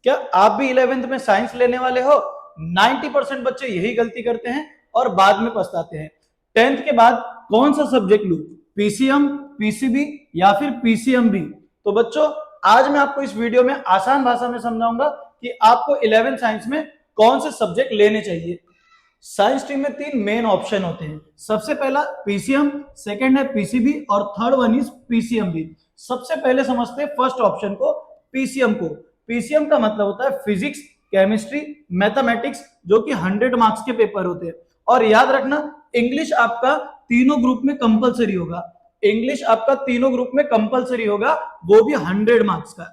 क्या आप भी 11th में साइंस लेने वाले हो? 90% बच्चे यही गलती करते हैं और बाद में पछताते हैं। 10th के बाद कौन सा सब्जेक्ट लूं, पीसीएम, पीसीबी या फिर पीसीएमबी? तो बच्चों, आज मैं आपको इस वीडियो में आसान भाषा में समझाऊंगा कि आपको 11th साइंस में कौन से सब्जेक्ट लेने चाहिए। साइंस स्ट्रीम में 3 मेन ऑप्शन होते हैं। सबसे पहला पीसीएम, सेकंड है पीसीबी और थर्ड वन इज पीसीएमबी। सबसे पहले समझते हैं फर्स्ट ऑप्शन को, पीसीएम को। पीसीएम का मतलब होता है फिजिक्स, केमिस्ट्री, मैथमेटिक्स, जो कि 100 मार्क्स के पेपर होते हैं। और याद रखना, इंग्लिश आपका तीनों ग्रुप में कंपलसरी होगा। इंग्लिश आपका तीनों ग्रुप में कंपलसरी होगा, वो भी 100 मार्क्स का।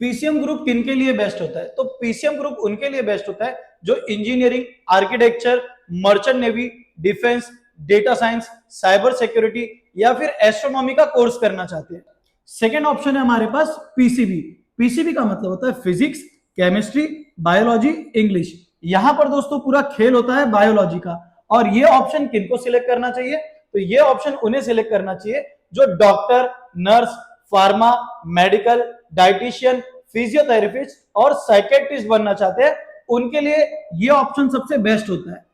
पीसीएम ग्रुप किन के लिए बेस्ट होता है? तो पीसीएम ग्रुप उनके लिए बेस्ट होता है जो engineering, architecture, merchant navy, defence, data science, cyber security या फिर एस्ट्रोनॉमी का कोर्स करना चाहते हैं। सेकेंड ऑप्शन है हमारे पास पीसीबी। पीसीबी का मतलब होता है फिजिक्स, केमिस्ट्री, बायोलॉजी, इंग्लिश। यहां पर दोस्तों पूरा खेल होता है बायोलॉजी का। और ये ऑप्शन किनको सिलेक्ट करना चाहिए? तो ये ऑप्शन उन्हें सिलेक्ट करना चाहिए जो doctor, nurse, pharma, medical, dietitian, physiotherapist और साइकेट्रिस्ट बनना चाहते हैं, उनके लिए ये ऑप्शन सबसे बेस्ट होता है।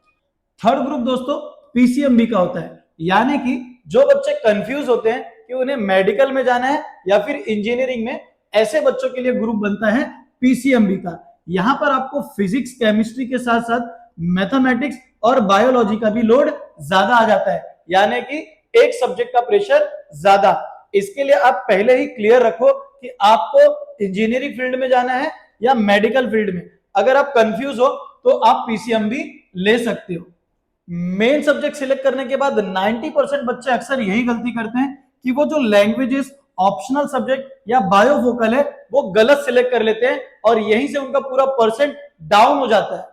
थर्ड ग्रुप दोस्तों पीसीएमबी का होता है, यानी कि जो बच्चे कंफ्यूज होते हैं कि उन्हें मेडिकल में जाना है या फिर इंजीनियरिंग में, ऐसे बच्चों के लिए ग्रुप बनता है पीसीएमबी का। यहां पर आपको फिजिक्स, केमिस्ट्री के साथ साथ मैथमेटिक्स और बायोलॉजी का भी लोड ज्यादा आ जाता है, यानी कि एक सब्जेक्ट का प्रेशर ज्यादा। इसके लिए आप पहले ही क्लियर रखो कि आपको इंजीनियरिंग फील्ड में जाना है या मेडिकल फील्ड में। अगर आप कंफ्यूज हो तो आप पीसीएमबी ले सकते हो। मेन सब्जेक्ट सिलेक्ट करने के बाद 90% बच्चे अक्सर यही गलती करते हैं कि वो जो लैंग्वेजेस, ऑप्शनल सब्जेक्ट या बायोफोकल है, वो गलत सिलेक्ट कर लेते हैं और यहीं से उनका पूरा परसेंट डाउन हो जाता है।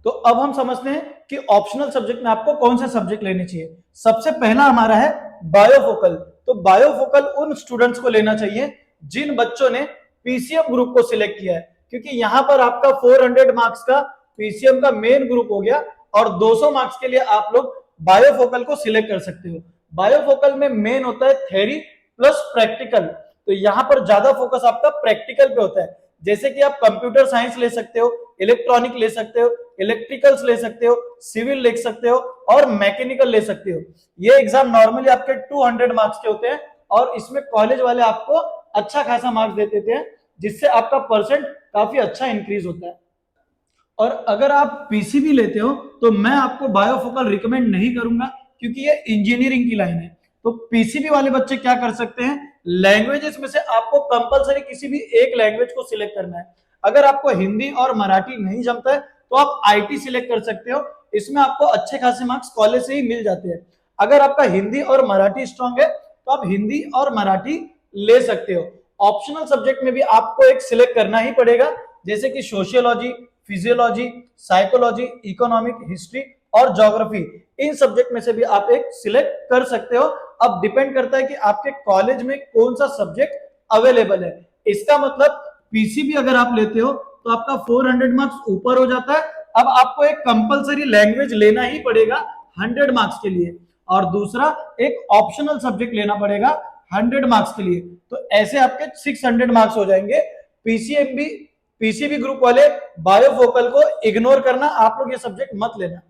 तो अब हम समझते हैं कि ऑप्शनल सब्जेक्ट में आपको कौन से सब्जेक्ट लेने चाहिए। सबसे पहला हमारा है बायोफोकल। तो बायोफोकल उन स्टूडेंट्स को लेना चाहिए जिन बच्चों ने पीसीएम ग्रुप को सिलेक्ट किया है, क्योंकि यहां पर आपका 400 मार्क्स का पीसीएम का मेन ग्रुप हो गया और 200 मार्क्स के लिए आप लोग बायोफोकल को सिलेक्ट कर सकते हो। बायोफोकल में मेन होता है थ्योरी प्लस प्रैक्टिकल। तो यहां पर ज्यादा फोकस आपका प्रैक्टिकल पे होता है। जैसे कि आप कंप्यूटर साइंस ले सकते हो, इलेक्ट्रॉनिक ले सकते हो, इलेक्ट्रिकल्स ले सकते हो, सिविल ले सकते हो और मैकेनिकल ले सकते हो। ये एग्जाम नॉर्मली आपके 200 मार्क्स के होते हैं और इसमें कॉलेज वाले आपको अच्छा खासा मार्क्स दे देते हैं, जिससे आपका परसेंट काफी अच्छा इंक्रीज होता है। और अगर आप पीसीबी लेते हो तो मैं आपको बायोफोकल रिकमेंड नहीं करूंगा, क्योंकि ये इंजीनियरिंग की लाइन है। तो पीसीबी वाले बच्चे क्या कर सकते हैं, लैंग्वेजेस में से आपको कंपलसरी किसी भी एक लैंग्वेज को सिलेक्ट करना है। अगर आपको हिंदी और मराठी नहीं जमता है तो आप आईटी सिलेक्ट कर सकते हो। इसमें आपको अच्छे खासे मार्क्स कॉलेज से ही मिल जाते हैं। अगर आपका हिंदी और मराठी स्ट्रांग है तो आप हिंदी और मराठी ले सकते हो। ऑप्शनल सब्जेक्ट में भी आपको एक सिलेक्ट करना ही पड़ेगा, जैसे कि sociology, physiology, psychology, economic, history और ज्योग्राफी। इन सब्जेक्ट में से भी आप एक सिलेक्ट कर सकते हो। अब डिपेंड करता है कि आपके कॉलेज में कौन सा सब्जेक्ट अवेलेबल है। इसका मतलब पीसीबी अगर आप लेते हो तो आपका 400 मार्क्स ऊपर हो जाता है। अब आपको एक कंपलसरी लैंग्वेज लेना ही पड़ेगा 100 मार्क्स के लिए, और दूसरा एक ऑप्शनल सब्जेक्ट लेना पड़ेगा 100 मार्क्स के लिए। तो ऐसे आपके 600 मार्क्स हो जाएंगे। पीसीबी ग्रुप वाले बायोफोकल को इग्नोर करना, आप लोग ये सब्जेक्ट मत लेना।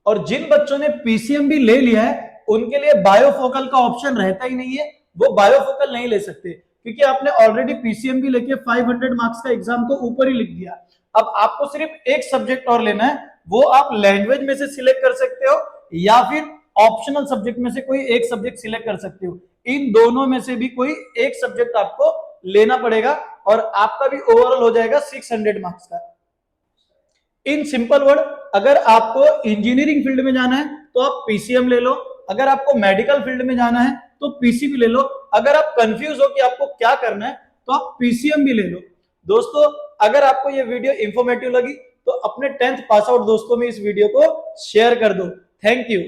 और जिन बच्चों ने पीसीएमबी ले लिया है उनके लिए बायोफोकल का ऑप्शन रहता ही नहीं है, वो बायोफोकल नहीं ले सकते, क्योंकि आपने ऑलरेडी पीसीएमबी लेके 500 मार्क्स का एग्जाम तो ऊपर ही लिख दिया। अब आपको सिर्फ एक सब्जेक्ट और लेना है, वो आप लैंग्वेज में से सिलेक्ट कर सकते हो या फिर ऑप्शनल सब्जेक्ट में से कोई एक सब्जेक्ट सिलेक्ट कर सकते हो। इन दोनों में से भी कोई एक सब्जेक्ट आपको लेना पड़ेगा और आपका भी ओवरऑल हो जाएगा 600 मार्क्स का। इन सिंपल वर्ड, अगर आपको इंजीनियरिंग फील्ड में जाना है तो आप पीसीएम ले लो, अगर आपको मेडिकल फील्ड में जाना है तो पीसीबी ले लो, अगर आप कंफ्यूज हो कि आपको क्या करना है तो आप पीसीएम भी ले लो। दोस्तों, अगर आपको ये वीडियो इंफॉर्मेटिव लगी तो अपने 10th पास आउट दोस्तों में इस वीडियो को शेयर कर दो। Thank you.